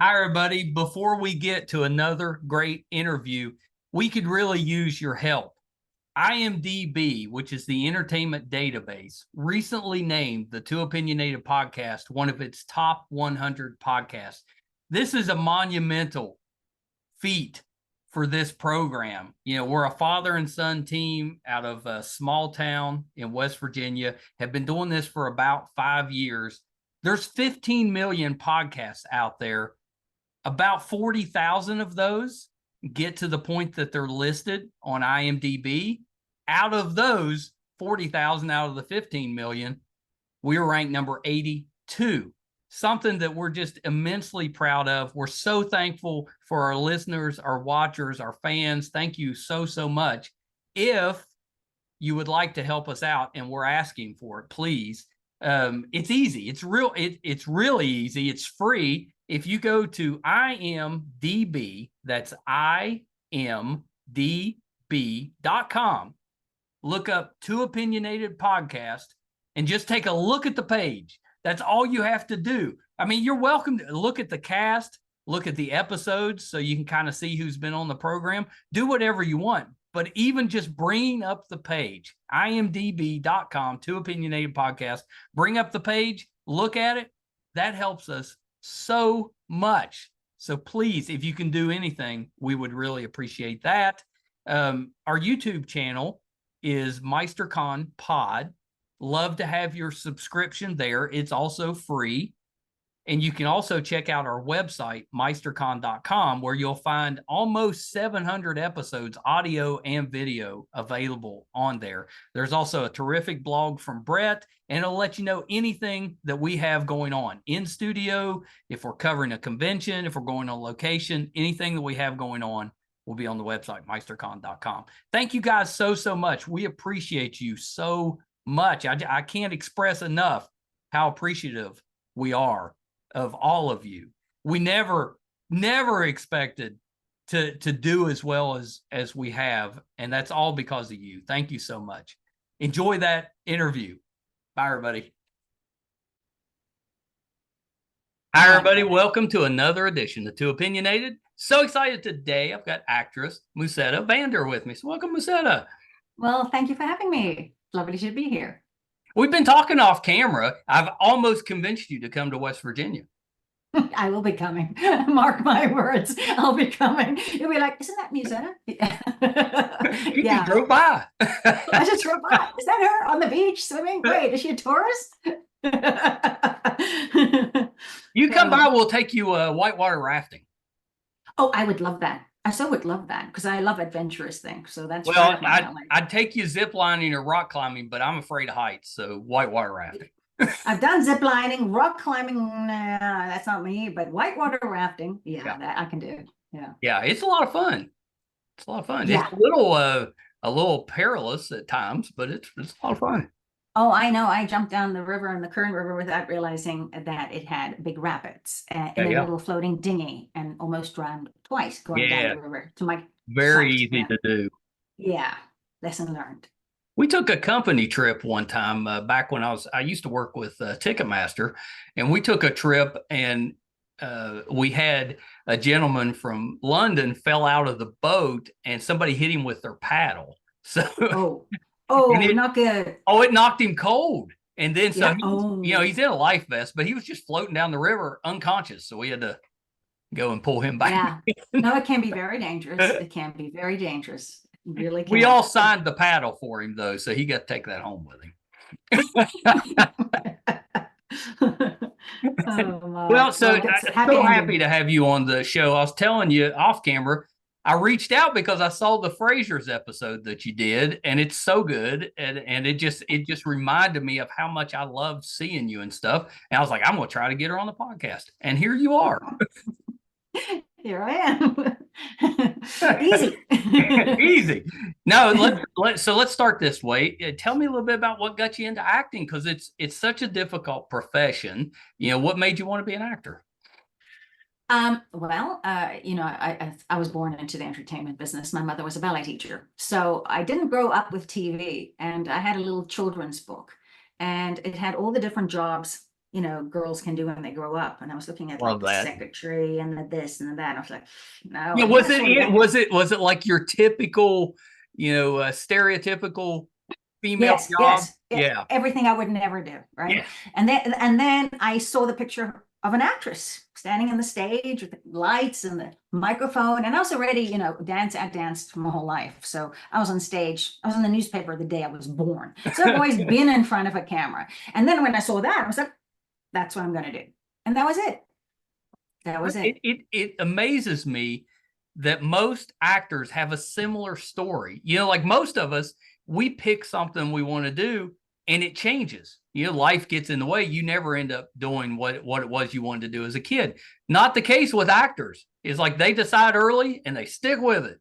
Hi, everybody. Before we get to another great interview, we could really use your help. IMDb, which is the entertainment database, recently named the Two Opinionated podcast one of its top 100 podcasts. This is a monumental feat for this program. We're a father and son team out of a small town in West Virginia, have been doing this for about 5 years. There's 15 million podcasts out there. About 40,000 of those get to the point that they're listed on IMDb. Out of those 40,000 out of the 15 million, we were ranked number 82. Something that we're just immensely proud of. We're so thankful for our listeners, our watchers, our fans. Thank you so, so much. If you would like to help us out, and we're asking for it, please. It's easy. It's really easy. It's free. If you go to IMDb, that's imdb.com, look up Two Opinionated Podcast, and just take a look at the page. That's all you have to do. I mean, you're welcome to look at the cast, look at the episodes so you can kind of see who's been on the program. Do whatever you want. But even just bringing up the page, imdb.com, Two Opinionated Podcast, bring up the page, look at it. That helps us so much. So please, if you can do anything, we would really appreciate that. Our YouTube channel is MeisterCon Pod. Love to have your subscription there. It's also free. And you can also check out our website, meistercon.com, where you'll find almost 700 episodes, audio and video, available on there. There's also a terrific blog from Brett, and it'll let you know anything that we have going on in studio, if we're covering a convention, if we're going on location, anything that we have going on will be on the website, meistercon.com. Thank you guys so, so much. We appreciate you so much. I can't express enough how appreciative we are of all of you. We never expected to do as well as we have, and that's all because of you. Thank you so much. Enjoy that interview. Bye, everybody. Hi, everybody. Welcome to another edition of Two Opinionated. So excited today. I've got actress Musetta Vander with me. So welcome, Musetta. Well, thank you for having me. Lovely to be here. We've been talking off camera. I've almost convinced you to come to West Virginia. I will be coming. Mark my words. I'll be coming. You'll be like, isn't that Musetta? You just drove by. I just drove by. Is that her on the beach swimming? Wait, is she a tourist? You come by, we'll take you whitewater rafting. Oh, I would love that. I so would love that because I love adventurous things. So that's well, I'd take you zip lining or rock climbing, but I'm afraid of heights. So whitewater rafting. I've done zip lining, rock climbing. Nah, that's not me. But whitewater rafting, yeah, that I can do. Yeah, it's a lot of fun. It's a lot of fun. Yeah. It's a little perilous at times, but it's a lot of fun. Oh, I know. I jumped down the river in the Kern River without realizing that it had big rapids in a little floating dinghy, and almost drowned twice going down the river. To my very easy to do. Yeah, lesson learned. We took a company trip one time back when I used to work with Ticketmaster, and we took a trip, and we had a gentleman from London fell out of the boat, and somebody hit him with their paddle. So not good. Oh, it knocked him cold. And then he's in a life vest, but he was just floating down the river unconscious. So we had to go and pull him back. Yeah. No, it can be very dangerous. It can be very dangerous. It really can. We all signed the paddle for him though, so he got to take that home with him. Well, so I'm so happy to have you on the show. I was telling you off camera, I reached out because I saw the Frasier's episode that you did, and it's so good, and it just reminded me of how much I loved seeing you and stuff. And I was like, I'm gonna try to get her on the podcast, and here you are. Here I am. Easy. Easy. No, let's start this way. Tell me a little bit about what got you into acting, because it's such a difficult profession. What made you want to be an actor? I was born into the entertainment business. My mother was a ballet teacher. So I didn't grow up with TV, and I had a little children's book, and it had all the different jobs girls can do when they grow up. And I was looking at Love the that. secretary and the this and the that. And I was like, no. Yeah, And was then I saw was it like your typical, stereotypical female yes, job? yes, Yeah. everything I would never do, right? Yeah. And then I saw the picture of an actress standing on the stage with the lights and the microphone. And I was already, I danced my whole life. So I was on stage. I was in the newspaper the day I was born. So I've always been in front of a camera. And then when I saw that, I was like, that's what I'm going to do. And that was it. That was it. It amazes me that most actors have a similar story. Like most of us, we pick something we want to do and it changes. Life gets in the way. You never end up doing what it was you wanted to do as a kid. Not the case with actors. It's like they decide early and they stick with it.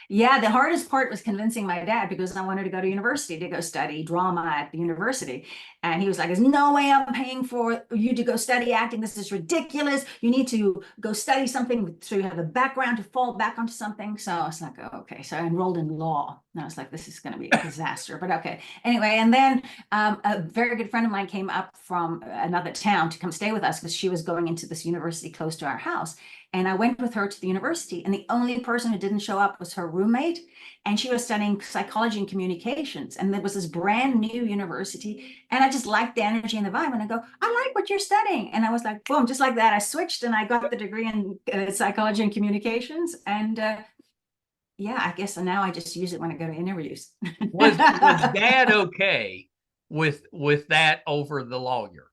Yeah, the hardest part was convincing my dad, because I wanted to go to university to go study drama at the university. And he was like, there's no way I'm paying for you to go study acting. This is ridiculous. You need to go study something so you have a background to fall back onto something. So I was like, oh, okay. So I enrolled in law. And I was like, this is going to be a disaster, but okay. Anyway, and then a very good friend of mine came up from another town to come stay with us because she was going into this university close to our house. And I went with her to the university, and the only person who didn't show up was her roommate. And she was studying psychology and communications. And there was this brand new university. And I just liked the energy and the vibe. And I go, I like what you're studying. And I was like, boom, just like that. I switched and I got the degree in psychology and communications. And yeah, I guess now I just use it when I go to interviews. Was Dad okay with that over the lawyer?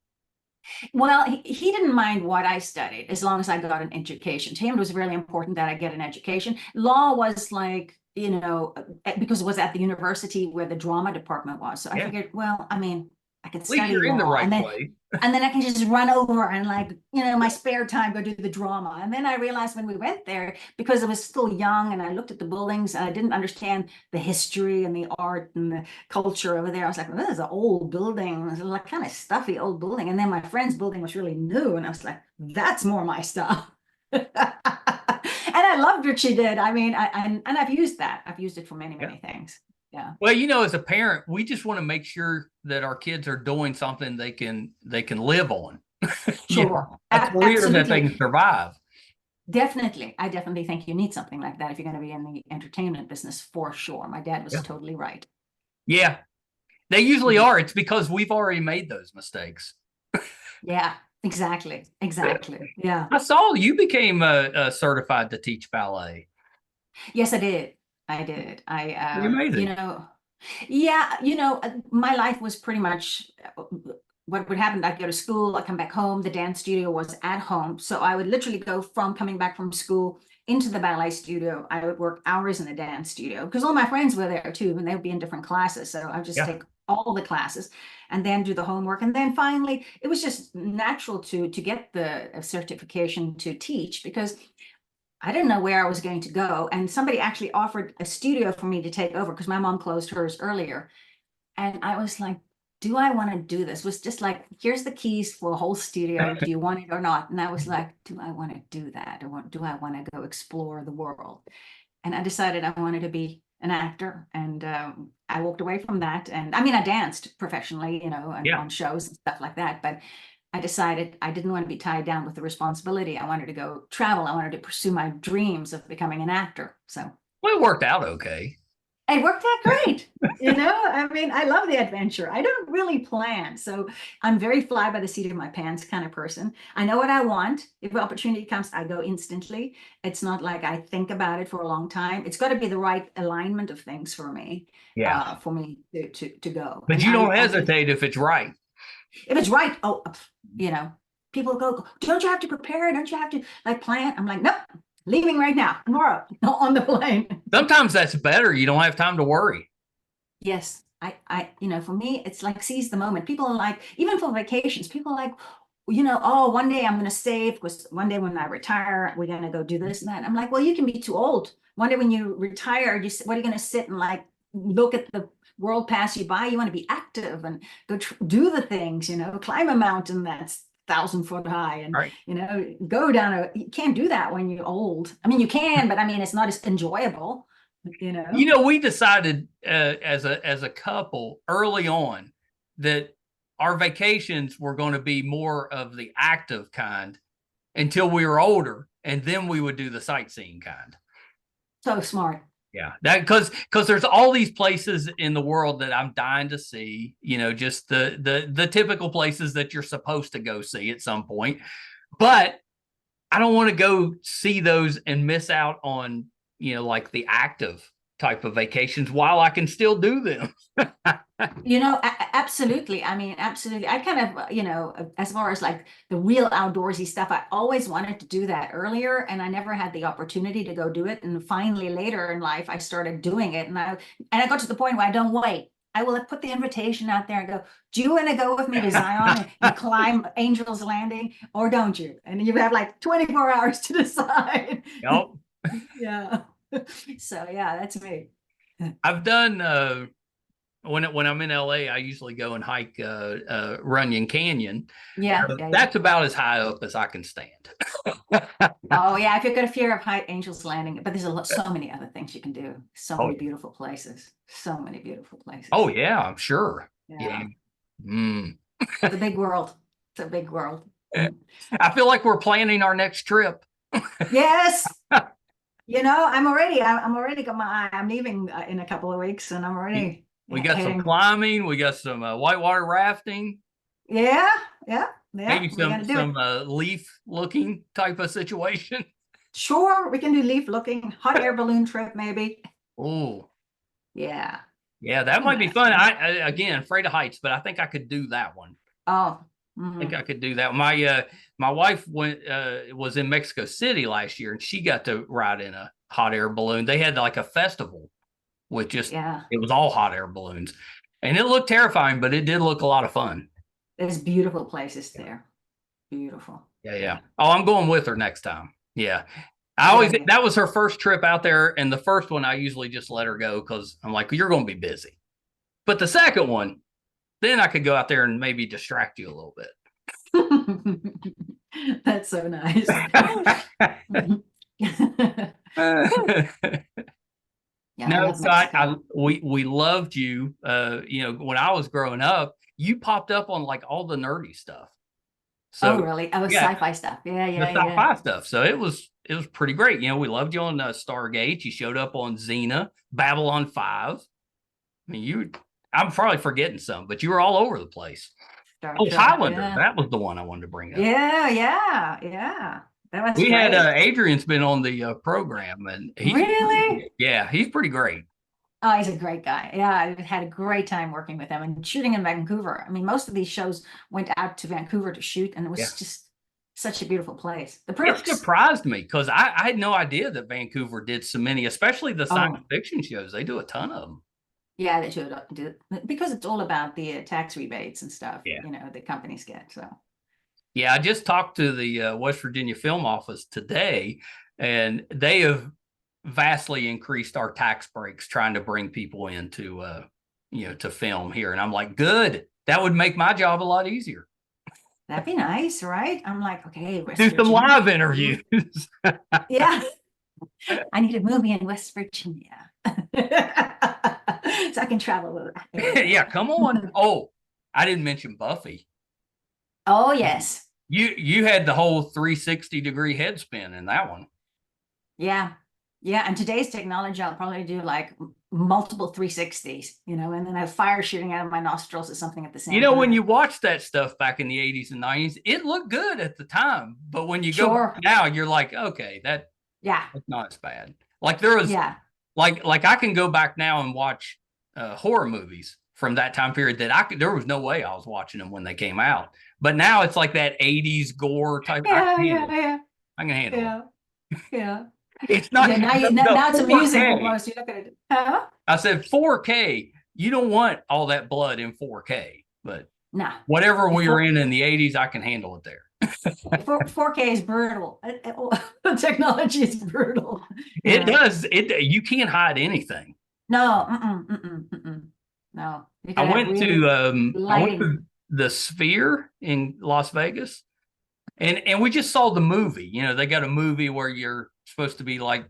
Well, he didn't mind what I studied as long as I got an education. To him, it was really important that I get an education. Law was like, because it was at the university where the drama department was. So I figured, well, I mean, I could study you're law in the right and then place. and then I can just run over and my spare time go do the drama. And then I realized when we went there, because I was still young and I looked at the buildings and I didn't understand the history and the art and the culture over there. I was like, well, this is an old building. It was like kind of stuffy old building. And then my friend's building was really new. And I was like, that's more my stuff. And I loved what she did. I mean, and I've used that. I've used it for many, many things. Yeah. Well, as a parent, we just want to make sure that our kids are doing something they can live on. Sure. A career Absolutely. that they can survive. Definitely. I definitely think you need something like that if you're going to be in the entertainment business, for sure. My dad was totally right. Yeah. They usually are. It's because we've already made those mistakes. Yeah, exactly. Exactly. Yeah. I saw you became certified to teach ballet. Yes, I did. I did. Amazing. My life was pretty much what would happen. I'd go to school, I'd come back home. The dance studio was at home. So I would literally go from coming back from school into the ballet studio. I would work hours in the dance studio because all my friends were there too, and they would be in different classes. So I would just take all the classes and then do the homework. And then finally, it was just natural to get the certification to teach, because I didn't know where I was going to go. And somebody actually offered a studio for me to take over because my mom closed hers earlier. And I was like, do I want to do this? It was just like, here's the keys for a whole studio. Do you want it or not? And I was like, do I want to do that? Or do I want to go explore the world? And I decided I wanted to be an actor. And I walked away from that. And I mean, I danced professionally, and on shows and stuff like that. But I decided I didn't want to be tied down with the responsibility. I wanted to go travel. I wanted to pursue my dreams of becoming an actor. So well, it worked out okay. It worked out great. I mean, I love the adventure. I don't really plan. So I'm very fly by the seat of my pants kind of person. I know what I want. If opportunity comes, I go instantly. It's not like I think about it for a long time. It's got to be the right alignment of things for me. For me to go. But and you don't hesitate if it's right. If it's right, people go, don't you have to prepare? Don't you have to plan? I'm like, nope, leaving right now, tomorrow, on the plane. Sometimes that's better. You don't have time to worry. Yes. For me, it's like seize the moment. People are like, even for vacations, people are like, one day I'm going to save because one day when I retire, we're going to go do this and that. I'm like, well, you can be too old. One day when you retire, what are you going to sit and look at the world pass you by? You want to be active and go do the things, climb a mountain that's 1,000-foot high and, go down. You can't do that when you're old. I mean, you can, but I mean, it's not as enjoyable, we decided as a couple early on that our vacations were going to be more of the active kind until we were older, and then we would do the sightseeing kind. So smart. Yeah, that because there's all these places in the world that I'm dying to see, just the typical places that you're supposed to go see at some point. But I don't want to go see those and miss out on, like the active type of vacations while I can still do them. Absolutely. I mean, absolutely. I kind of, as far as like the real outdoorsy stuff, I always wanted to do that earlier, and I never had the opportunity to go do it. And finally, later in life, I started doing it, and I got to the point where I don't wait. I will put the invitation out there and go, do you want to go with me to Zion and climb Angel's Landing, or don't you? And you have like 24 hours to decide. Yep. Yeah. So yeah, that's me. I've done when I'm in LA, I usually go and hike Runyon Canyon. Yeah, that's about as high up as I can stand. Oh yeah, if you've got a fear of height, Angel's Landing, but there's so many other things you can do. So many beautiful places. So many beautiful places. Oh yeah, I'm sure. Yeah. Mm. It's a big world. It's a big world. I feel like we're planning our next trip. Yes. I'm already got my eye. I'm leaving in a couple of weeks, and I'm already. We got some climbing. We got some whitewater rafting. Yeah. Maybe some leaf looking type of situation. Sure, we can do leaf looking, hot air balloon trip, maybe. Oh. Yeah. Yeah, that might be fun. I again afraid of heights, but I think I could do that one. Oh. I think I could do that. My wife was in Mexico City last year, and she got to ride in a hot air balloon. They had like a festival with it was all hot air balloons, and it looked terrifying, but it did look a lot of fun. There's beautiful places there. Beautiful. Yeah. Oh, I'm going with her next time. Yeah. That was her first trip out there, and the first one I usually just let her go because I'm like, you're going to be busy. But the second one, then I could go out there and maybe distract you a little bit. That's so nice. No, Scott, we loved you. When I was growing up, you popped up on like all the nerdy stuff. So, really? I was sci-fi stuff. Yeah. Sci-fi stuff. So it was pretty great. We loved you on Stargate. You showed up on Xena, Babylon 5. I mean, I'm probably forgetting some, but you were all over the place. Highlander. Yeah. That was the one I wanted to bring up. Yeah. That was had Adrian's been on the program, and he's pretty great. Oh, he's a great guy. Yeah, I had a great time working with him and shooting in Vancouver. I mean, most of these shows went out to Vancouver to shoot, and it was just such a beautiful place. It surprised me because I had no idea that Vancouver did so many, especially the science fiction shows. They do a ton of them. Yeah, they should do it because it's all about the tax rebates and stuff. The companies get. So. Yeah, I just talked to the West Virginia Film Office today, and they have vastly increased our tax breaks trying to bring people into, to film here. And I'm like, good. That would make my job a lot easier. That'd be nice, right? I'm like, okay. Do some live interviews. Yeah. I need a movie in West Virginia. So I can travel with it. Yeah, come on. Oh, I didn't mention Buffy. Oh, yes. You had the whole 360-degree head spin in that one. Yeah. And today's technology, I'll probably do like multiple 360s, and then I have fire shooting out of my nostrils or something at the same time. When you watch that stuff back in the 80s and 90s, it looked good at the time. But when you go now, you're like, okay, that's not as bad. Like there was, like I can go back now and watch horror movies from that time period there was no way I was watching them when they came out. But now it's like that 80s gore type. I can handle it. Yeah. It's not. Now it's amusing almost. You look at it. Huh? I said 4K. You don't want all that blood in 4K, but whatever we were in the 80s, I can handle it there. 4K is brutal. The technology is brutal. It does. You can't hide anything. No. No. I went to the Sphere in Las Vegas, and we just saw the movie. They got a movie where you're supposed to be like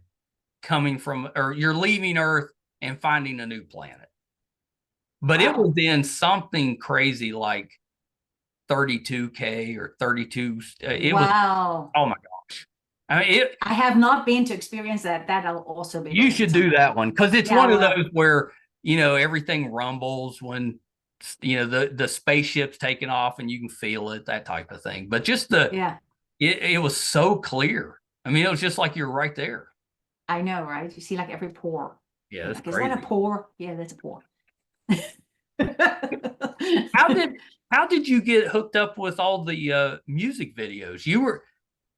coming from, or you're leaving Earth and finding a new planet. But it was in something crazy like 32K or 32. It was, Wow. oh my gosh. I mean, I have not been to experience that. That'll also be you looking should do sometime. that one because it's Yeah, one of well, those where, everything rumbles when, the spaceship's taking off and you can feel it, that type of thing. But just yeah, it was so clear. I mean, it was just like you're right there. I know, right? You see like every pore. Yeah, You're that's like, is that a crazy. pore? Yeah, that's a pore. How did how did you get hooked up with all the music videos? You were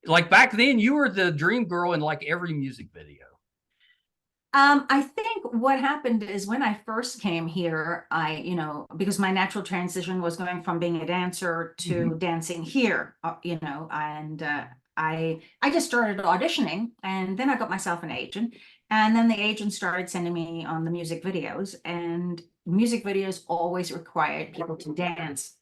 like back then, you were the dream girl in like every music video. I think what happened is when I first came here, because my natural transition was going from being a dancer to dancing here, and I just started auditioning, and then I got myself an agent, and then the agent started sending me on the music videos, and music videos always required people to dance.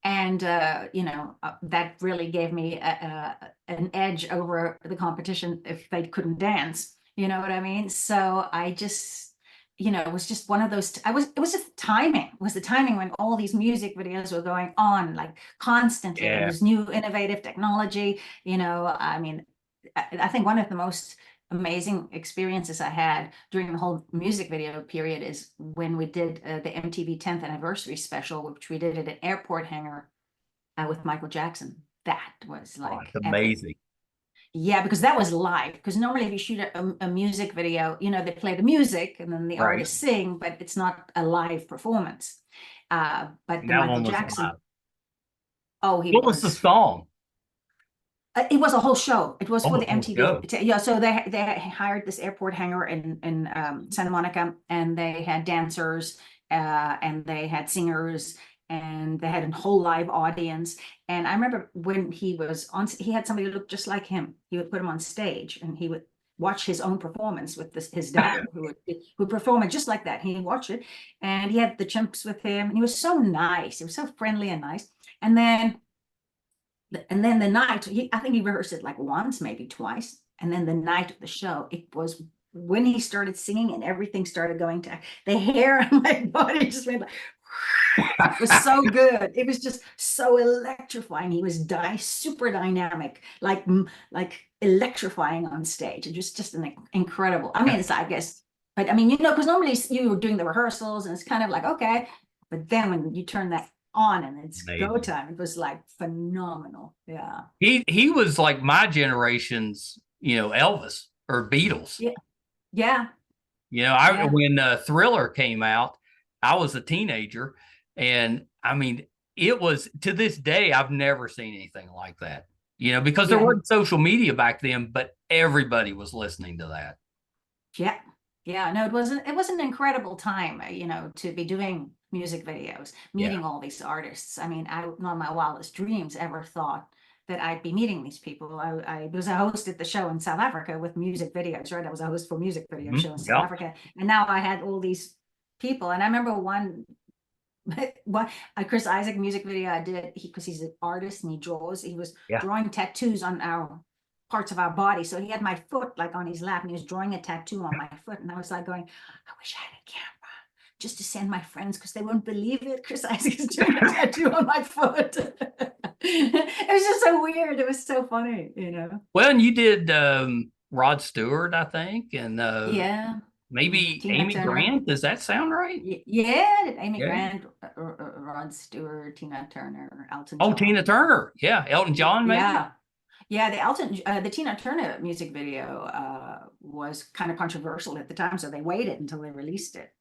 And that really gave me an edge over the competition if they couldn't dance. You know what I mean? So I just, it was just one of those. It was just timing. It was the timing when all these music videos were going on like constantly. It Yeah. was new, innovative technology. I mean, I think one of the most amazing experiences I had during the whole music video period is when we did the MTV 10th anniversary special, which we did at an airport hangar with Michael Jackson. That was Oh, like it's epic. amazing. Yeah, because that was live. Because normally, if you shoot a music video, they play the music and then the Right. artists sing, but it's not a live performance. But And the that Michael one was Jackson, live. oh, he What was the was. song? It was a whole show. It was Oh, for the the whole MTV. show. Yeah, so they hired this airport hangar in Santa Monica, and they had dancers, and they had singers, and they had a whole live audience. And I remember when he was on, he had somebody who looked just like him. He would put him on stage, and he would watch his own performance with his dad, who would perform it just like that. He'd watch it, and he had the chimps with him, and he was so nice. He was so friendly and nice. And then the night, I think he rehearsed it like once, maybe twice. And then the night of the show, it was when he started singing and everything started going to the hair on my body just went like, it was so good. It was just so electrifying. He was super dynamic, like electrifying on stage. It was just an incredible. I mean, it's I guess, but I mean, because normally you were doing the rehearsals and it's kind of like okay, but then when you turn that on and it's go Amazing. time, it was like phenomenal. Yeah, He was like my generation's, Elvis or Beatles. yeah, yeah, I yeah, when Thriller came out, I was a teenager, and I mean, it was to this day I've never seen anything like that. Because there yeah, wasn't social media back then, but everybody was listening to that. yeah, yeah. No, it was an incredible time, to be doing music videos, Yeah. meeting all these artists. I mean, I none of my wildest dreams ever thought that I'd be meeting these people. I was a host at the show in South Africa with music videos, right? I was a host for a music video show in South Yeah. Africa, and now I had all these people. And I remember one what a Chris Isaak music video I did, because he's an artist and he draws. He was Yeah. drawing tattoos on our parts of our body. So he had my foot like on his lap and he was drawing a tattoo on my foot. And I was like going, I wish I had a camera just to send my friends because they wouldn't believe it. Chris Isaak is doing a tattoo on my foot. It was just so weird. It was so funny. Well, and you did Rod Stewart, I think, and Yeah. maybe Tina Amy Turner. Grant. Does that sound right? Yeah, Amy Yeah. Grant, Rod Stewart, Tina Turner, Elton Oh, Tina John. Turner. Yeah. Elton John, maybe. Yeah. Yeah, the Tina Turner music video was kind of controversial at the time, so they waited until they released it.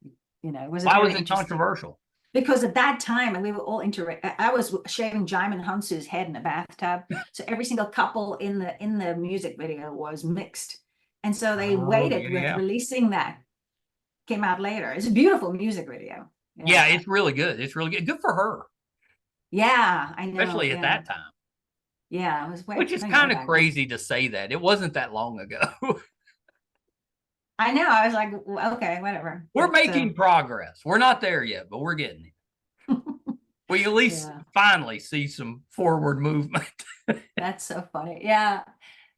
It was a Why was very it interesting controversial? because at that time, and we were all I was shaving Jaimin Hansu's head in a bathtub, so every single couple in the music video was mixed, and so they Oh, waited yeah, with yeah. releasing that. Came out later. It's a beautiful music video. Yeah, Yeah, it's really good. It's really good. Good for her, yeah, I know. especially at Yeah, that time. yeah, it was Which is way kind of back then. crazy to say that. It wasn't that long ago. I know. I was like, okay, whatever. We're But making progress. We're not there yet, but we're getting it. We at least yeah, finally see some forward movement. that's so funny. Yeah.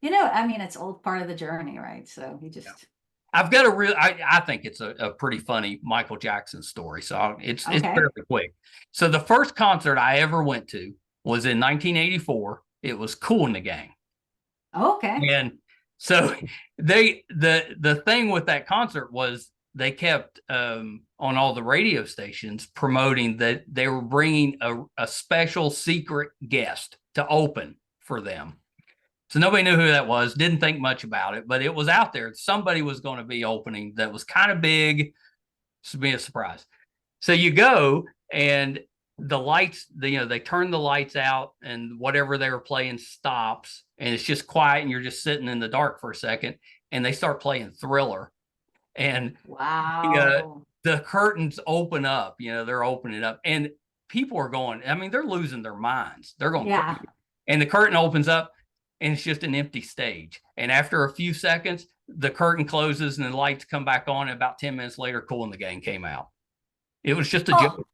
I mean, it's all part of the journey, right? So you Yeah. just, I've got a real. I think it's a pretty funny Michael Jackson story. So it's okay. fairly quick. So the first concert I ever went to was in 1984. It was Kool and the Gang. Okay. And so the thing with that concert was they kept on all the radio stations promoting that they were bringing a special secret guest to open for them. So nobody knew who that was, didn't think much about it, but it was out there. Somebody was going to be opening that was kind of big. This would be a surprise. So you go, and the lights, they turn the lights out, and whatever they were playing stops, and it's just quiet, and you're just sitting in the dark for a second, and they start playing Thriller. And wow, the curtains open up, they're opening up, and people are going, I mean, they're losing their minds. They're going crazy. And the curtain opens up, and it's just an empty stage. And after a few seconds, the curtain closes and the lights come back on. And about 10 minutes later, Kool and the Gang came out. It was just a joke.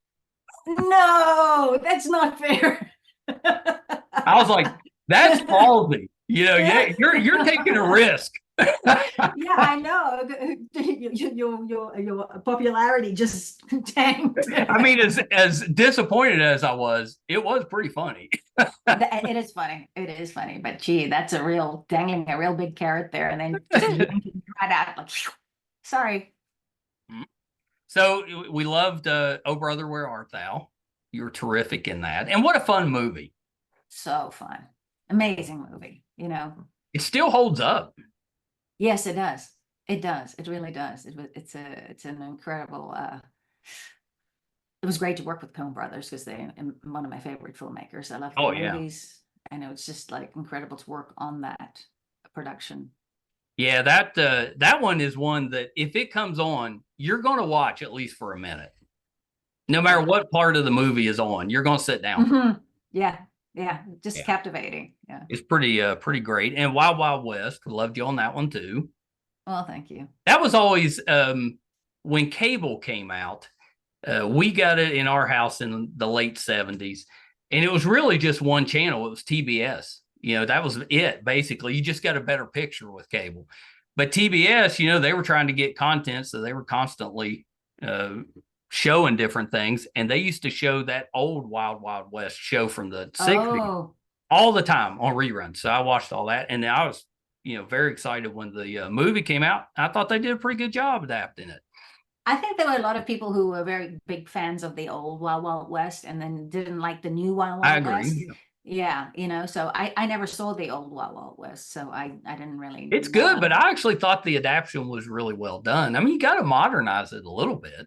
No, that's not fair. I was like, that's ballsy. Yeah, you're taking a risk. Yeah, I know. Your popularity just tanked. I mean, as disappointed as I was, it was pretty funny. It is funny. It is funny. But gee, that's dangling a real big carrot there, and then just yanking right out like, sorry. So we loved Oh Brother, Where Art Thou? You were terrific in that. And what a fun movie. So fun. Amazing movie, It still holds up. Yes, it does. It does. It really does. It's an incredible. It was great to work with Coen Brothers because they're one of my favorite filmmakers. I love their movies, and it was just like incredible to work on that production. Yeah, that one is one that if it comes on, you're going to watch at least for a minute. No matter what part of the movie is on, you're going to sit down. Mm-hmm. Yeah, just captivating. Yeah, it's pretty great. And Wild Wild West, loved you on that one too. Well, thank you. That was always when cable came out. We got it in our house in the late 70s, and it was really just one channel. It was TBS. That was it, basically. You just got a better picture with cable. But TBS, they were trying to get content, so they were constantly showing different things. And they used to show that old Wild Wild West show from the 60s all the time on reruns. So I watched all that, and I was, very excited when the movie came out. I thought they did a pretty good job adapting it. I think there were a lot of people who were very big fans of the old Wild Wild West and then didn't like the new Wild Wild West. Yeah, so I never saw the old Wild Wild West, so I didn't really. It's good, but I actually thought the adaptation was really well done. I mean, you got to modernize it a little bit.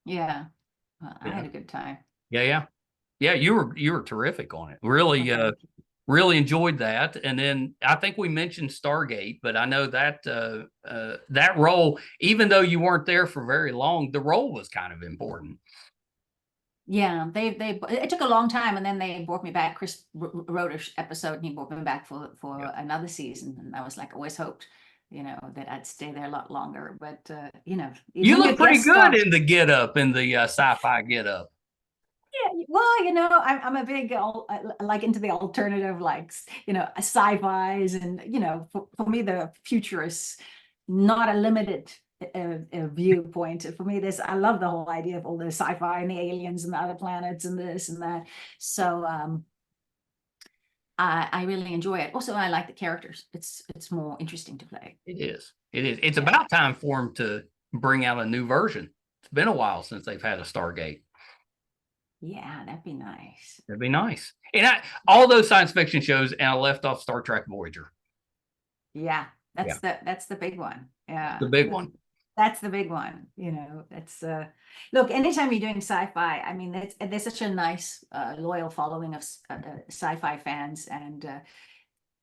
Yeah, well, I had a good time. Yeah. You were terrific on it. Really, really enjoyed that. And then I think we mentioned Stargate, but I know that that role, even though you weren't there for very long, the role was kind of important. Yeah, it took a long time, and then they brought me back. Chris wrote an episode, and he brought me back for another season, and I was like, always hoped, that I'd stay there a lot longer. But you look pretty good in the get up, in the sci-fi get up. Yeah, well, I'm a big like into the alternative, like sci-fis, and for me the future is not a limited viewpoint. For me, I love the whole idea of all the sci-fi and the aliens and the other planets and this and that. So I really enjoy it. Also, I like the characters. It's more interesting to play. It is. It's about time for them to bring out a new version. It's been a while since they've had a Stargate. Yeah, that'd be nice. That'd be nice. And all those science fiction shows, and I left off Star Trek Voyager. Yeah, that's the big one. Yeah, the big one. That's the big one. That's look, anytime you're doing sci-fi, I mean, there's such a nice loyal following of sci-fi fans, and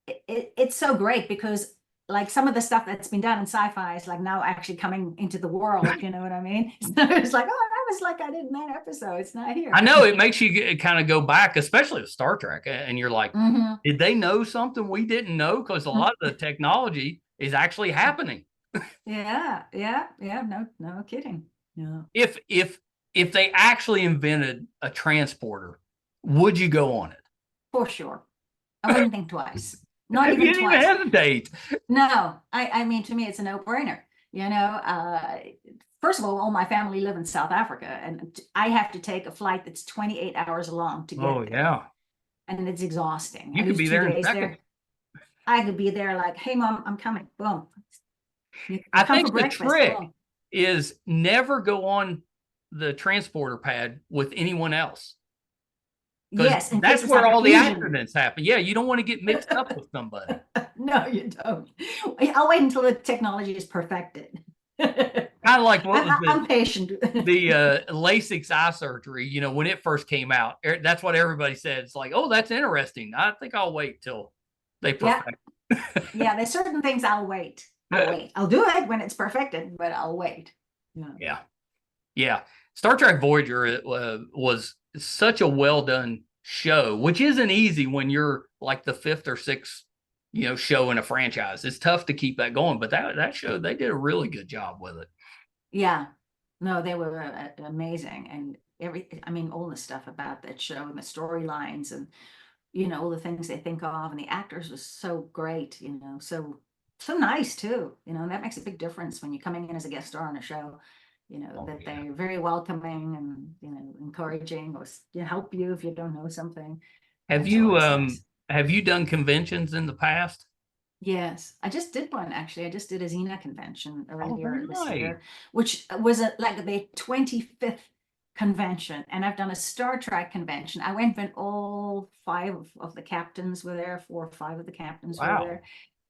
it's so great because like some of the stuff that's been done in sci-fi is like now actually coming into the world. You know what I mean? So it's like, oh, that was like I did in that episode. It's not here. I know it makes you kind of go back, especially with Star Trek, and you're like, did they know something we didn't know? Because a lot of the technology is actually happening. Yeah. No kidding. Yeah. If they actually invented a transporter, would you go on it? For sure. I wouldn't think twice. Not even you didn't twice. even hesitate. No, I mean, to me, it's a no-brainer. First of all my family live in South Africa, and I have to take a flight that's 28 hours long to get there. Yeah. and it's exhausting. You I could lose be two there in days seconds. there. I could be there like, hey, Mom, I'm coming. Boom. I Come for think the breakfast. trick Boom. is never go on the transporter pad with anyone else. Because Yes, in case that's it's like where a all the fusion. accidents happen. Yeah, you don't want to get mixed up with somebody. No, you don't. I'll wait until the technology is perfected. Kind of like what was I'm patient. the LASIK eye surgery, you know, when it first came out. That's what everybody said. It's like, oh, that's interesting. I think I'll wait till they Yeah. perfect. Yeah, there's certain things I'll wait. I'll wait. I'll do it when it's perfected, but I'll wait. Yeah. Yeah. Yeah. Star Trek Voyager was such a well done show, which isn't easy when you're like the fifth or sixth, you know, show in a franchise. It's tough to keep that going, but that show, they did a really good job with it. Yeah. No, they were amazing. And I mean, all the stuff about that show and the storylines and, you know, all the things they think of, and the actors was so great, you know, so nice too, you know, and that makes a big difference when you're coming in as a guest star on a show, you know, Oh, that yeah. they're very welcoming and, you know, encouraging, or help you if you don't know something. Have That's you always nice. have you done conventions in the past? Yes, I just did one actually. I just did a Xena convention Oh, very earlier this nice. year, which was like the 25th convention. And I've done a Star Trek convention. I went when all five of the captains were there, 4 or 5 of the captains were Wow. there.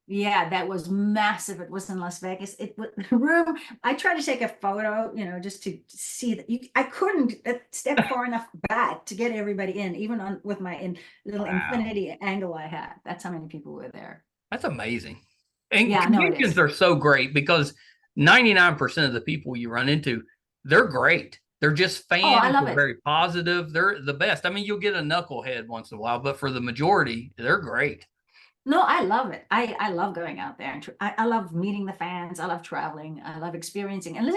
Yeah, that was massive. It was in Las Vegas. It was the room. I tried to take a photo, you know, just to see that I couldn't step far enough back to get everybody in, even on with my little Wow. infinity angle I had. That's how many people were there. That's amazing. And Yeah, no, it conventions is. are so great because 99% of the people you run into, they're great. They're just Oh, I fans. love They're it. very positive. They're the best. I mean, you'll get a knucklehead once in a while, but for the majority, they're great. No, I love it. I love going out there, and I love meeting the fans. I love traveling. I love experiencing and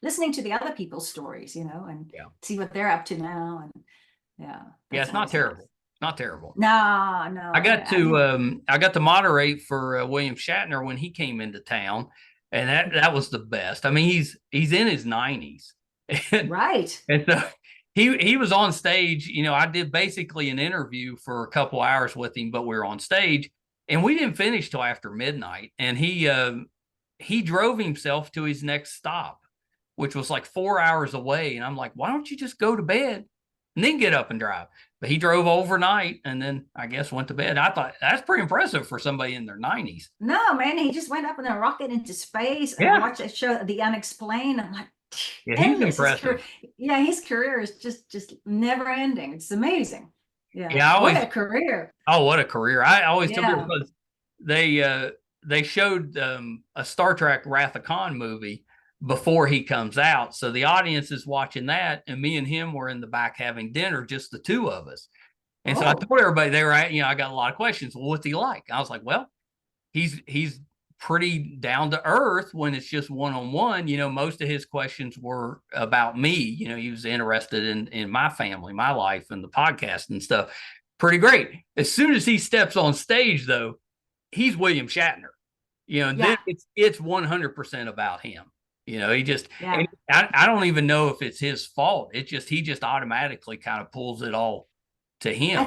listening to the other people's stories, you know, and Yeah. see what they're up to now. And yeah, Yeah, that's it's not always nice. terrible. Not terrible. No, no, I got to moderate for William Shatner when he came into town, and that was the best. I mean, he's in his 90s. And, right. and so he was on stage. You know, I did basically an interview for a couple hours with him, but we were on stage, and we didn't finish till after midnight. And he drove himself to his next stop, which was like 4 hours away. And I'm like, why don't you just go to bed and then get up and drive? But he drove overnight and then I guess went to bed. I thought that's pretty impressive for somebody in their 90s. No, man, he just went up in a rocket into space. I Yeah. watched that show, The Unexplained. I'm like, Yeah, he's endless. impressive. His career is just never ending. It's amazing. Yeah, Yeah, I what always a career. oh, what a career. I always tell people Yeah. because they showed a Star Trek Wrath of Khan movie before he comes out. So the audience is watching that, and me and him were in the back having dinner, just the two of us. And so I Oh, told everybody they were at, you know, I got a lot of questions. Well, what's he like? I was like, well, he's pretty down to earth when it's just one-on-one. You know, most of his questions were about me. You know, he was interested in my family, my life, and the podcast and stuff. Pretty great. As soon as he steps on stage, though, he's William Shatner. You know, then yeah, it's 100% about him. You know, he just yeah. and I don't even know if it's his fault. It's just he just automatically kind of pulls it all to him. I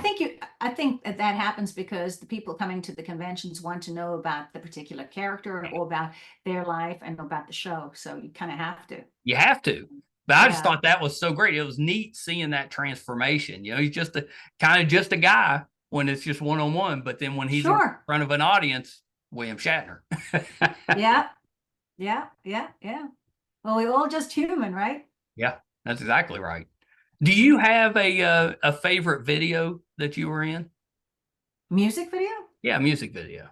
think that happens because the people coming to the conventions want to know about the particular character or about their life and about the show. So you kind of have to. You have to. But I just Yeah. thought that was so great. It was neat seeing that transformation. You know, he's just a kind of just a guy when it's just one-on-one, but then when he's in Sure. front of an audience, William Shatner. Yeah. Yeah. Yeah. Yeah. Well, we're all just human, right? Yeah, that's exactly right. Do you have a favorite video that you were in? Music video? Yeah, music video.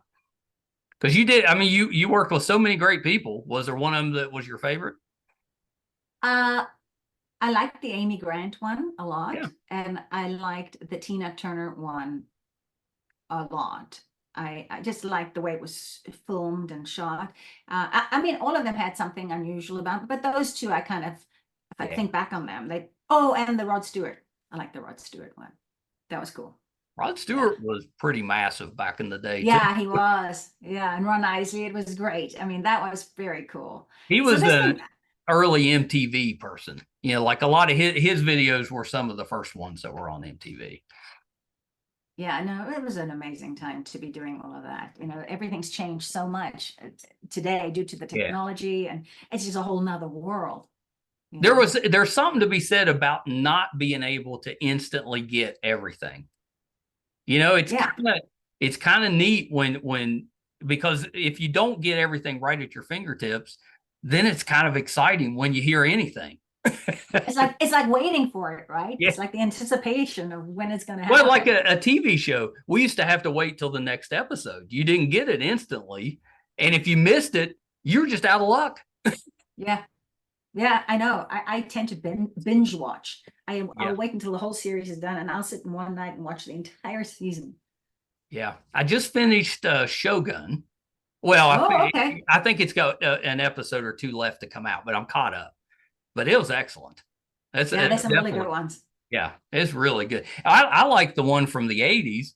Because you did. I mean, you worked with so many great people. Was there one of them that was your favorite? Uh, I liked the Amy Grant one a Yeah. lot, and I liked the Tina Turner one a lot. I just liked the way it was filmed and shot. I mean, all of them had something unusual about them, but those two, I kind of, if I Yeah. think back on them, and the Rod Stewart. I like the Rod Stewart one. That was cool. Rod Stewart was pretty massive back in the day too. Yeah, he was. Yeah, and Ron Isley, it was great. I mean, that was very cool. He So was this an thing, early MTV person. You know, like a lot of his videos were some of the first ones that were on MTV. Yeah, no, it was an amazing time to be doing all of that. You know, everything's changed so much today due to the Yeah. technology, and it's just a whole nother world. You know? There's something to be said about not being able to instantly get everything. You know, Yeah. it's kind of neat when because if you don't get everything right at your fingertips, then it's kind of exciting when you hear anything. It's like waiting for it, right? Yeah. It's like the anticipation of when it's going to Well, happen. like a TV show, we used to have to wait till the next episode. You didn't get it instantly. And if you missed it, you're just out of luck. Yeah. Yeah, I know. I tend to binge watch. I'll Yeah. wait until the whole series is done, and I'll sit in one night and watch the entire season. Yeah. I just finished Shogun. Well, Oh, okay. I think it's got an episode or two left to come out, but I'm caught up. But it was excellent. Yeah, there's some really definitely, good ones. yeah, it's really good. I like the one from the 80s,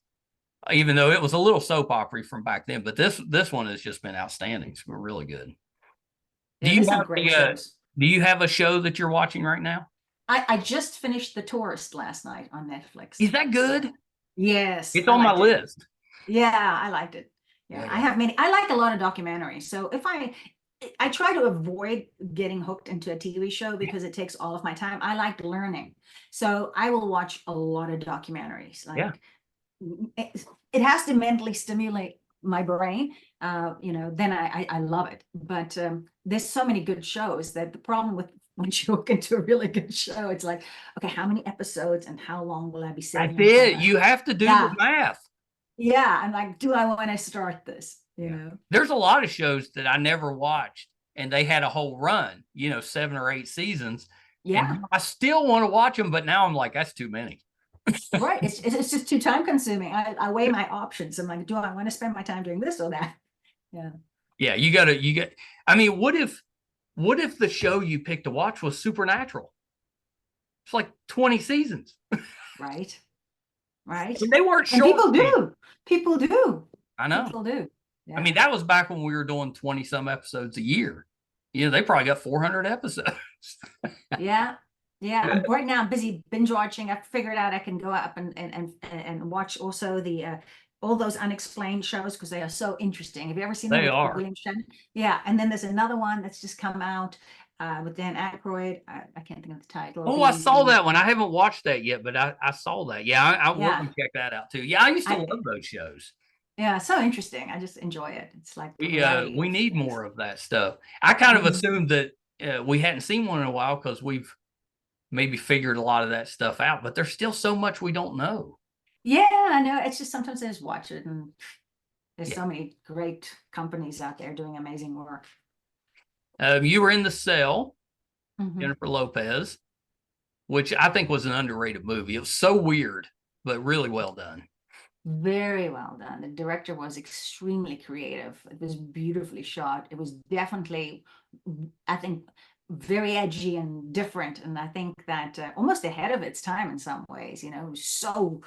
even though it was a little soap opera from back then. But this one has just been outstanding. It's been really good. Yeah, there's some great shows. Do you have a show that you're watching right now? I just finished The Tourist last night on Netflix. Is that good? Yes. It's on my list. Yeah, I liked it. Yeah, Yeah. I have many. I like a lot of documentaries. So if I try to avoid getting hooked into a TV show because it takes all of my time. I like learning. So I will watch a lot of documentaries. Yeah. Like it has to mentally stimulate my brain. You know, then I love it. But there's so many good shows that the problem with once you hook into a really good show, it's like, okay, how many episodes and how long will I be sitting? That's it. You have to do the math. Yeah, I'm like, do I want to start this? You know, there's a lot of shows that I never watched, and they had a whole run, 7 or 8 seasons. Yeah, and I still want to watch them, but now I'm like, that's too many. Right. It's just too time consuming. I weigh my options. I'm like, do I want to spend my time doing this or that? Yeah. Yeah, I mean, what if the show you picked to watch was Supernatural? It's like 20 seasons. Right. Right. And they weren't and short. People do. I know. People do. Yeah. I mean, that was back when we were doing 20 some episodes a year. They probably got 400 episodes. Yeah. Yeah. Right now I'm busy binge watching. I've figured out I can go up and watch also the all those unexplained shows because they are so interesting. Have you ever seen them? They are. William Shatner? Yeah. And then there's another one that's just come out with Dan Aykroyd. I can't think of the title. Oh, I saw that one. I haven't watched that yet, but I saw that. Yeah, I want to check that out too. Yeah, I used to love those shows. Yeah, so interesting. I just enjoy it. It's like we need more of that stuff. I kind of assumed that we hadn't seen one in a while because we've maybe figured a lot of that stuff out, but there's still so much we don't know. Yeah, I know. It's just sometimes I just watch it, and there's so many great companies out there doing amazing work. You were in The Cell, Jennifer Lopez, which I think was an underrated movie. It was so weird, but really well done. Very well done. The director was extremely creative. It was beautifully shot. It was definitely, I think, very edgy and different. And I think that almost ahead of its time in some ways, it was so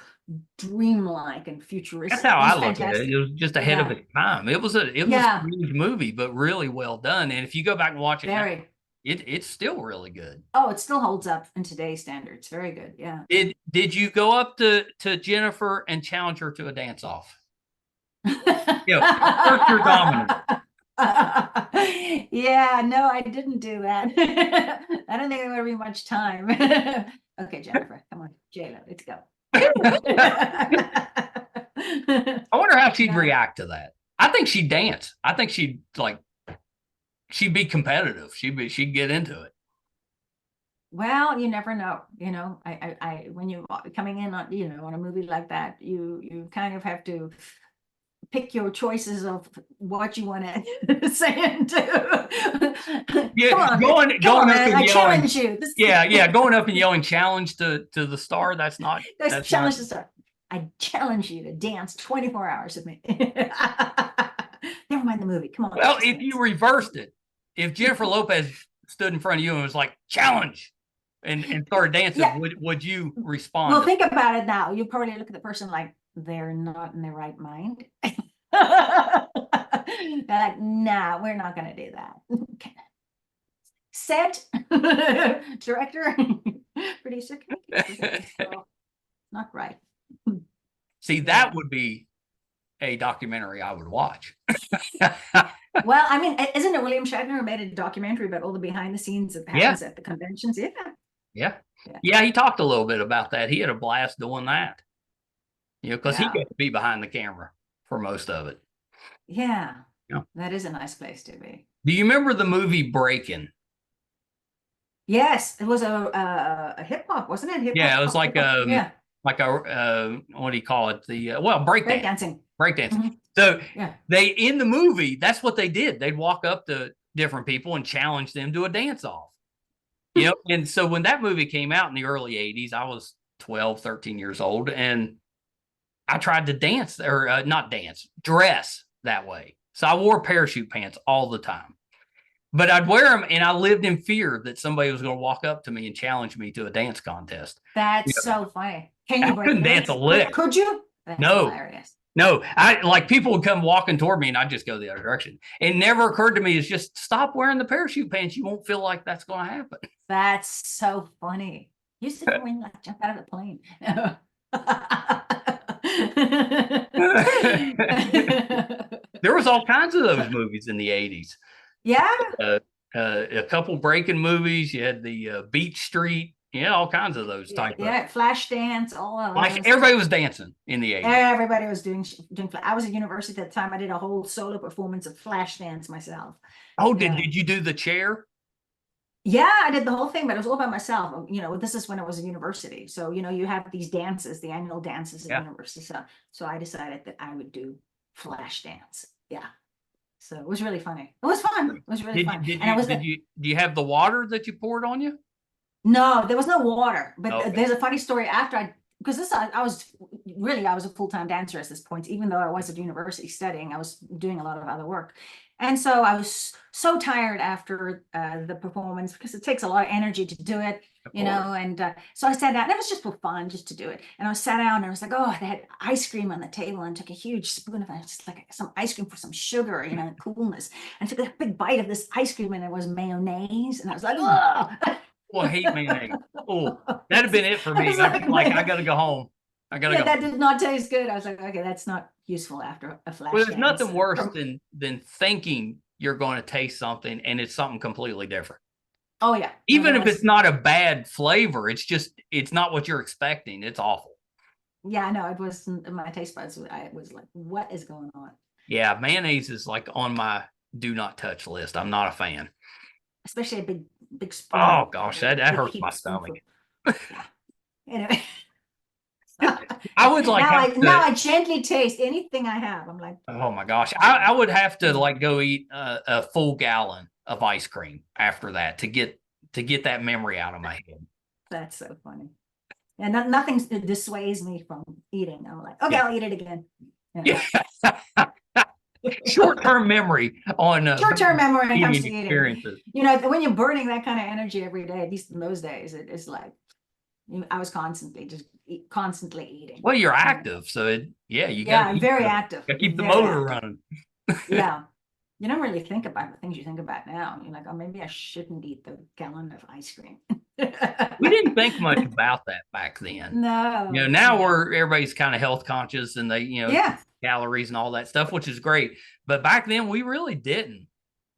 dreamlike and futuristic. That's how I look at it. It was just ahead of its time. It was a huge movie, but really well done. And if you go back and watch it now, it's still really good. Oh, it still holds up in today's standards. Very good. Yeah. Did you go up to Jennifer and challenge her to a dance off? Assert your dominance. Yeah, no, I didn't do that. I don't think there would be much time. Okay, Jennifer, come on, J-Lo, let's go. I wonder how she'd react to that. I think she'd dance. I think she'd be competitive. She'd get into it. Well, you never know. I when you're coming in on on a movie like that, you kind of have to pick your choices of what you want to say and do. Yeah, going up and I yelling, challenge you. Going up and yelling challenge to the star. That's challenge the star. I challenge you to dance 24 hours with me. Never mind the movie. Come on. Well, if you reversed it, if Jennifer Lopez stood in front of you and was like, challenge, and started dancing, would you respond? Well, think about it now. You probably look at the person like they're not in their right mind. They're like, nah, we're not going to do that. Okay. Set, director, producer, not right. See, that would be a documentary I would watch. Well, I mean, isn't it William Shatner who made a documentary about all the behind the scenes that happens at the conventions? Yeah, he talked a little bit about that. He had a blast doing that. Because he got to be behind the camera for most of it. Yeah. That is a nice place to be. Do you remember the movie Breakin'? Yes, it was a hip hop, wasn't it? Hip-hop, Yeah, it was like a what do you call it? Breakdancing. Mm-hmm. So they in the movie, that's what they did. They'd walk up to different people and challenge them to a dance off. And so when that movie came out in the early 80s, I was 12, 13 years old, and I tried to dance or not dance, dress that way. So I wore parachute pants all the time. But I'd wear them, and I lived in fear that somebody was going to walk up to me and challenge me to a dance contest. That's so funny. Can you couldn't dance a lick. Could you? That's hilarious. No, people would come walking toward me, and I'd just go the other direction. It never occurred to me is just stop wearing the parachute pants. You won't feel like that's going to happen. That's so funny. You used to like jump out of the plane. There was all kinds of those movies in the 80s. Yeah. A couple breaking movies. You had the Beach Street. All kinds of those type. Yeah, Flashdance, all of those. Everybody was dancing in the 80s. Everybody was doing. I was at university at the time. I did a whole solo performance of Flashdance myself. Oh, did you do the chair? Yeah, I did the whole thing, but it was all by myself. This is when I was at university. So, you have these dances, the annual dances at university. So I decided that I would do Flashdance. Yeah. So it was really funny. It was fun. It was really fun. Do you have the water that you poured on you? No, there was no water. But there's a funny story after because I was a full-time dancer at this point. Even though I was at university studying, I was doing a lot of other work. And so I was so tired after the performance because it takes a lot of energy to do it, and so I sat down, and it was just for fun, just to do it. And I sat down, and I was like, oh, they had ice cream on the table, and took a huge spoon of it, just like some ice cream for some sugar, and coolness. And I took a big bite of this ice cream, and it was mayonnaise, and I was like, oh. Well, I hate mayonnaise. Oh, that'd have been it for me. I got to go home. That did not taste good. I was like, okay, that's not useful after a flash. Well, there's nothing worse than thinking you're going to taste something and it's something completely different. Oh yeah. Even if it's not a bad flavor, it's not what you're expecting. It's awful. Yeah, no, it was my taste buds. I was like, what is going on? Yeah, mayonnaise is like on my do not touch list. I'm not a fan. Especially a big spoon. Oh gosh, that hurts my stomach. Anyway. I would like now I gently taste anything I have. I'm like, oh my gosh, I would have to go eat a full gallon of ice cream after that to get that memory out of my head. That's so funny. And nothing dissuades me from eating. I'm like, okay, I'll eat it again. Yeah. Short-term memory on short-term memory when it comes to experiences. Eating. When you're burning that kind of energy every day, at least in those days, it's like I was constantly eating. Well, you're active, so I'm very active. Gotta keep the motor running. Yeah. You don't really think about the things you think about now. You're like, oh, maybe I shouldn't eat the gallon of ice cream. We didn't think much about that back then. No. Now everybody's kind of health conscious and they, calories and all that stuff, which is great. But back then we really didn't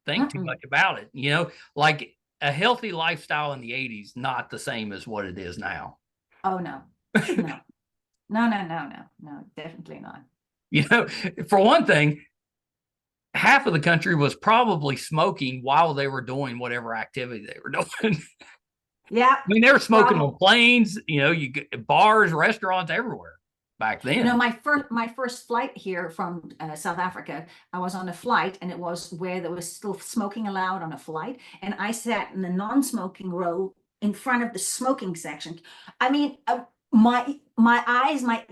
think too much about it. Like a healthy lifestyle in the 80s, not the same as what it is now. Oh, no. No, definitely not. For one thing, half of the country was probably smoking while they were doing whatever activity they were doing. Yeah. I mean, they were smoking on planes, you get bars, restaurants everywhere back then. My first flight here from South Africa, I was on a flight and it was where there was still smoking allowed on a flight. And I sat in the non-smoking row in front of the smoking section. I mean, my eyes, my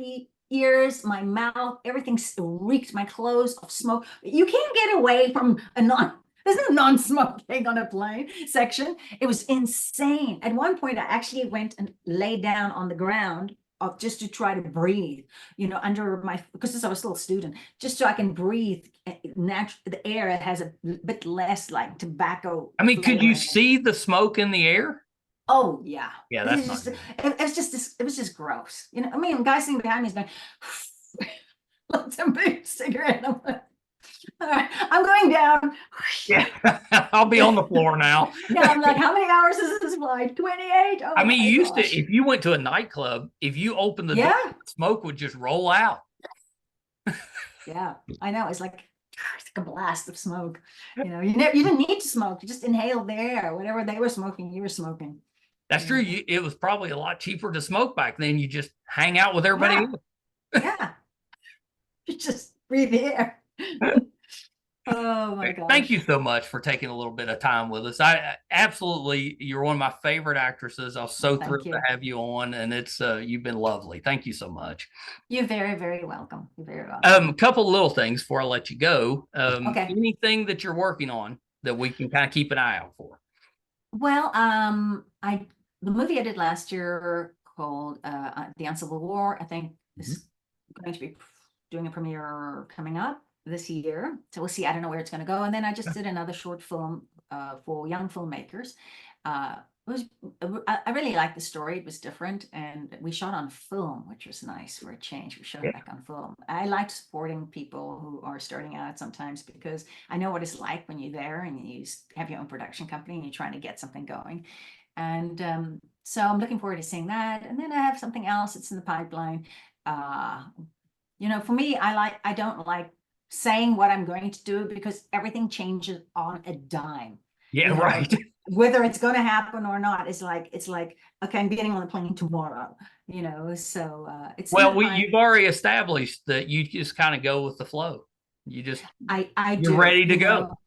ears, my mouth, everything reeked, my clothes of smoke. You can't get away from there's no non-smoking on a plane section. It was insane. At one point, I actually went and laid down on the ground just to try to breathe, because I was still a student, just so I can breathe the air. It has a bit less like tobacco. I mean, could you see the smoke in the air? Oh yeah. Yeah, that's it was just gross. Guys sitting behind me is going, Lights a big cigarette. I'm like, all right, I'm going down. Yeah, I'll be on the floor now. Yeah, I'm like, how many hours is this flight? 28. Oh I mean, my you used to, gosh. if you went to a nightclub, if you opened the door, Yeah, smoke would just roll out. yeah, I know. It's like a blast of smoke. You didn't need to smoke. You just inhaled the air. Whatever they were smoking, you were smoking. That's true. It was probably a lot cheaper to smoke back then. You just hang out with everybody Yeah, else. yeah. You just breathe the air. Oh my Thank gosh. you so much for taking a little bit of time with us. I absolutely, you're one of my favorite actresses. I was so Thank thrilled you. to have you on, and it's you've been lovely. Thank you so much. You're very, very welcome. You're very welcome. A couple little things before I let you go. Okay. Anything that you're working on that we can kind of keep an eye out for? Well, the movie I did last year called The Uncivil War, I think is going to be doing a premiere coming up this year. So we'll see. I don't know where it's going to go. And then I just did another short film for young filmmakers. It was I really liked the story. It was different, and we shot on film, which was nice for a change. We shot it back on film. I like supporting people who are starting out sometimes, because I know what it's like when you're there and you have your own production company and you're trying to get something going. And so I'm looking forward to seeing that. And then I have something else that's in the pipeline. For me, I don't like saying what I'm going to do, because everything changes on a dime. Yeah, right. Whether it's going to happen or not, it's like, okay, I'm getting on the plane tomorrow, so it's Well, you've already established that you just kind of go with the flow. You're ready to go.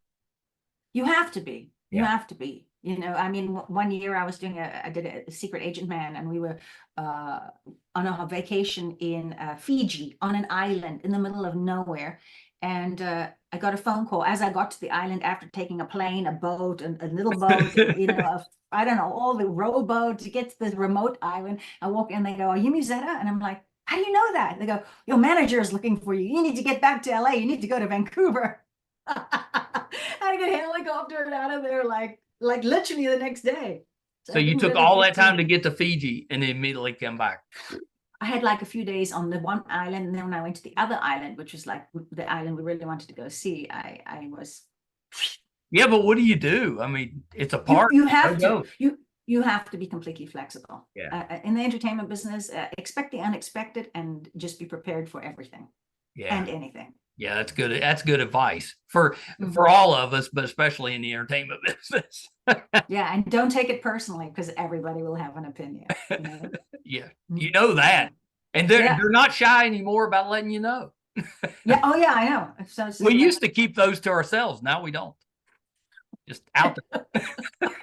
You have to be. You have to be. I mean, one year I did a secret agent man, and we were on a vacation in Fiji, on an island in the middle of nowhere. And I got a phone call as I got to the island, after taking a plane, a boat, and a little boat, I don't know, all the rowboat to get to this remote island. I walk in, they go, "Are you Musetta?" And I'm like, "How do you know that?" They go, "Your manager is looking for you. You need to get back to LA. You need to go to Vancouver." I had to get a helicopter out of there like literally the next day. So you took all that time to get to Fiji and then immediately come back. I had like a few days on the one island, and then when I went to the other island, which was like the island we really wanted to go see, I was. Yeah, but what do you do? I mean, it's a part. You have to. You have to be completely flexible. Yeah. In the entertainment business, expect the unexpected and just be prepared for everything. Yeah. And anything. Yeah, that's good. That's good advice for all of us, but especially in the entertainment business. Yeah, and don't take it personally, because everybody will have an opinion. Yeah, you know that, and they're not shy anymore about letting you know. Yeah. Oh yeah, I know. So we used to keep those to ourselves. Now we don't. Just out there.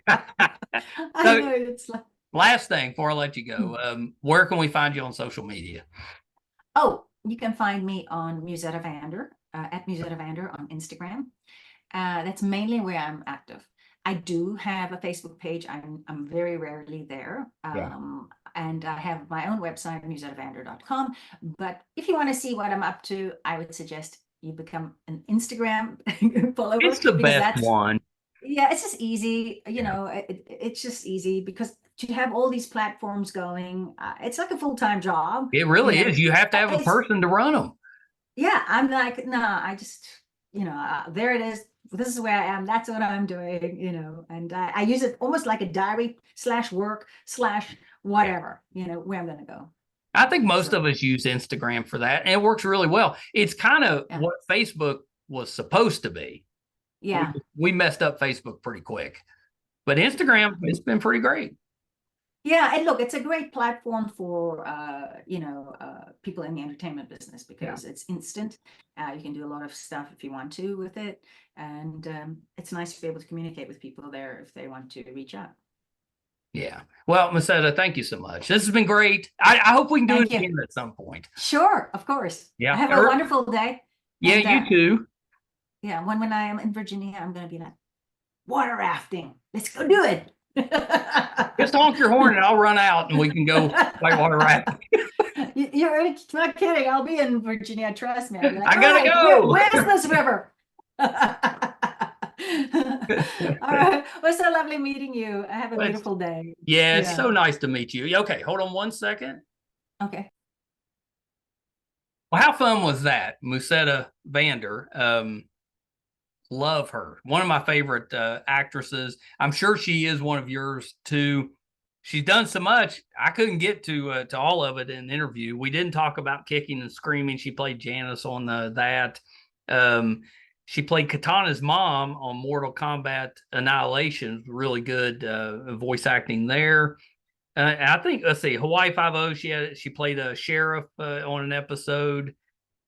I know, it's like. Last thing before I let you go, where can we find you on social media? Oh, you can find me on Musetta Vander, at Musetta Vander on Instagram. That's mainly where I'm active. I do have a Facebook page. I'm very rarely there. And I have my own website, musettavander.com. But if you want to see what I'm up to, I would suggest you become an Instagram follower. It's the best one. Yeah, it's just easy. It's just easy, because to have all these platforms going, it's like a full-time job. It really is. You have to have a person to run them. Yeah, I'm like, no, I just, there it is. This is where I am. That's what I'm doing, and I use it almost like a diary / work / whatever, where I'm going to go. I think most of us use Instagram for that, and it works really well. It's kind of what Facebook was supposed to be. Yeah. We messed up Facebook pretty quick, but Instagram, it's been pretty great. Yeah, and look, it's a great platform for people in the entertainment business, because it's instant. You can do a lot of stuff if you want to with it, and it's nice to be able to communicate with people there if they want to reach out. Yeah. Well, Musetta, thank you so much. This has been great. I hope we can do it again at some point. Sure, of course. Yeah. Have a wonderful day. Yeah, and, you too. Yeah, when I am in Virginia, I'm going to be like, water rafting. Let's go do it. Just honk your horn and I'll run out and we can go play water rafting. You're not kidding. I'll be in Virginia. Trust me. Like, I gotta go. Where's this river? All right. Well, so lovely meeting you. Have a beautiful day. Yeah, it's so nice to meet you. Okay, hold on one second. Okay. Well, how fun was that? Musetta Vander. Love her. One of my favorite actresses. I'm sure she is one of yours too. She's done so much. I couldn't get to all of it in the interview. We didn't talk about kicking and screaming. She played Janice on that. Um, she played Katana's mom on Mortal Kombat Annihilation. Really good voice acting there. I think, let's see, Hawaii Five-O. She played a sheriff on an episode.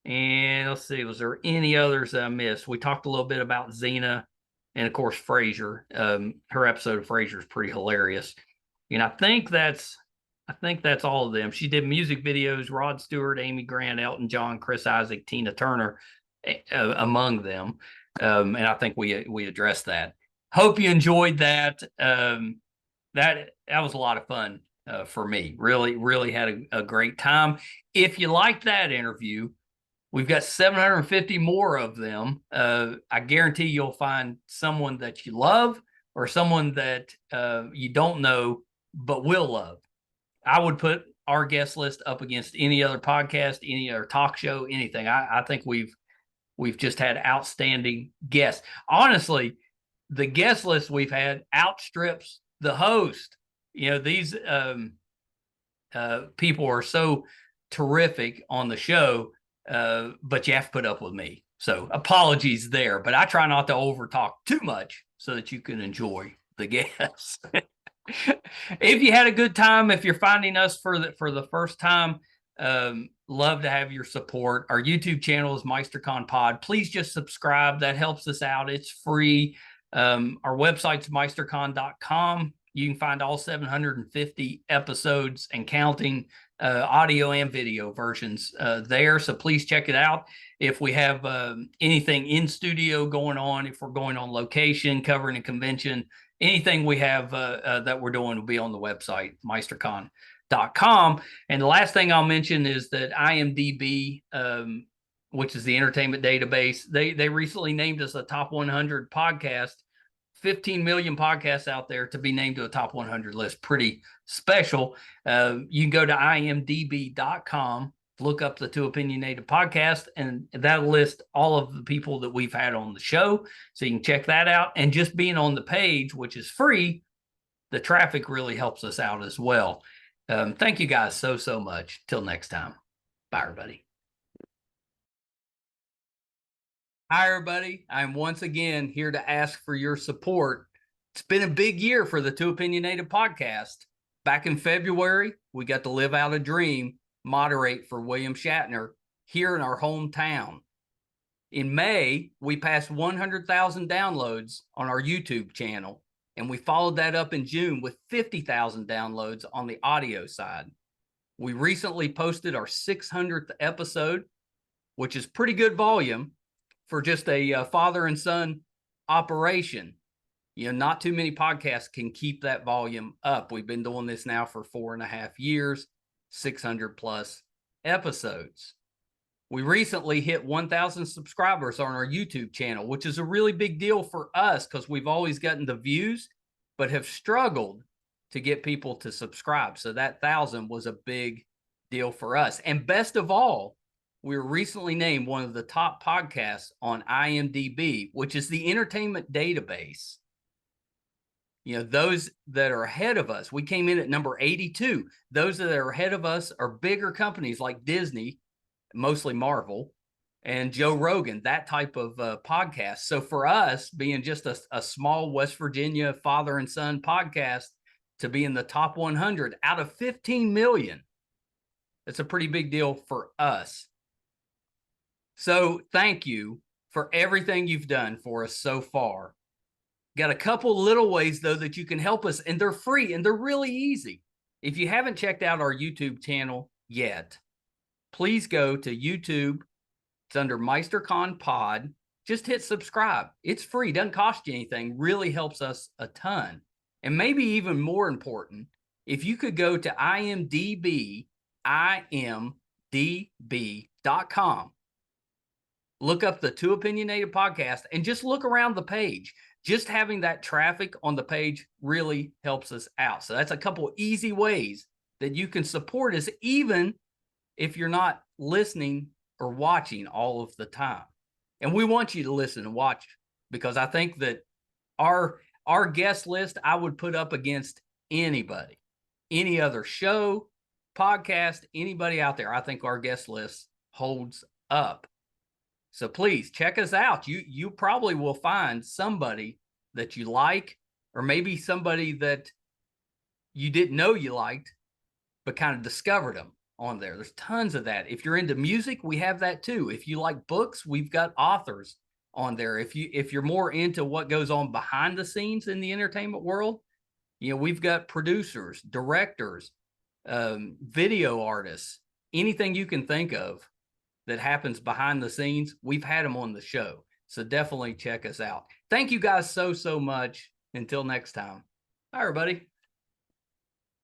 And let's see, was there any others that I missed? We talked a little bit about Xena, and of course Frasier. Her episode of Frasier is pretty hilarious. And I think that's all of them. She did music videos, Rod Stewart, Amy Grant, Elton John, Chris Isaak, Tina Turner, among them. And I think we addressed that. Hope you enjoyed that. That was a lot of fun for me. Really had a great time. If you liked that interview, we've got 750 more of them. I guarantee you'll find someone that you love or someone that you don't know but will love. I would put our guest list up against any other podcast, any other talk show, anything. I think we've just had outstanding guests. Honestly, the guest list we've had outstrips the host. These people are so terrific on the show. But you have to put up with me. So apologies there, but I try not to overtalk too much so that you can enjoy the guests. If you had a good time, if you're finding us for the first time, love to have your support. Our YouTube channel is MeisterCon Pod. Please just subscribe. That helps us out. It's free. Our website's meistercon.com. You can find all 750 episodes and counting, audio and video versions there. So please check it out. If we have anything in studio going on, if we're going on location, covering a convention, anything we have that we're doing will be on the website, meistercon.com. And the last thing I'll mention is that IMDb, which is the entertainment database, they recently named us a top 100 podcast. 15 million podcasts out there to be named to a top 100 list. Pretty special. You can go to imdb.com, look up the Two Opinionated podcast, and that'll list all of the people that we've had on the show. So you can check that out. And just being on the page, which is free, the traffic really helps us out as well. Thank you guys so much. Till next time. Bye, everybody. Hi, everybody. I'm once again here to ask for your support. It's been a big year for the Two Opinionated podcast. Back in February, we got to live out a dream, moderate for William Shatner here in our hometown. In May, we passed 100,000 downloads on our YouTube channel, and we followed that up in June with 50,000 downloads on the audio side. We recently posted our 600th episode, which is pretty good volume for just a father and son operation. Not too many podcasts can keep that volume up. We've been doing this now for 4.5 years, 600 plus episodes. We recently hit 1,000 subscribers on our YouTube channel, which is a really big deal for us because we've always gotten the views, but have struggled to get people to subscribe. So that 1,000 was a big deal for us. And best of all, we were recently named one of the top podcasts on IMDb, which is the entertainment database. Those that are ahead of us, we came in at number 82. Those that are ahead of us are bigger companies like Disney, mostly Marvel, and Joe Rogan, that type of podcast. So for us, being just a small West Virginia father and son podcast, to be in the top 100 out of 15 million, it's a pretty big deal for us. So thank you for everything you've done for us so far. Got a couple little ways, though, that you can help us, and they're free, and they're really easy. If you haven't checked out our YouTube channel yet, please go to YouTube. It's under MeisterCon Pod. Just hit subscribe. It's free. Doesn't cost you anything. Really helps us a ton. And maybe even more important, if you could go to imdb.com, look up the Two Opinionated podcast, and just look around the page. Just having that traffic on the page really helps us out. So that's a couple easy ways that you can support us, even if you're not listening or watching all of the time. And we want you to listen and watch, because I think that our guest list, I would put up against anybody, any other show, podcast, anybody out there. I think our guest list holds up. So please check us out. You probably will find somebody that you like, or maybe somebody that you didn't know you liked, but kind of discovered them on there. There's tons of that. If you're into music, we have that too. If you like books, we've got authors on there. If you're more into what goes on behind the scenes in the entertainment world, we've got producers, directors, video artists, anything you can think of that happens behind the scenes, we've had them on the show. So definitely check us out. Thank you guys so much. Until next time. Bye, everybody.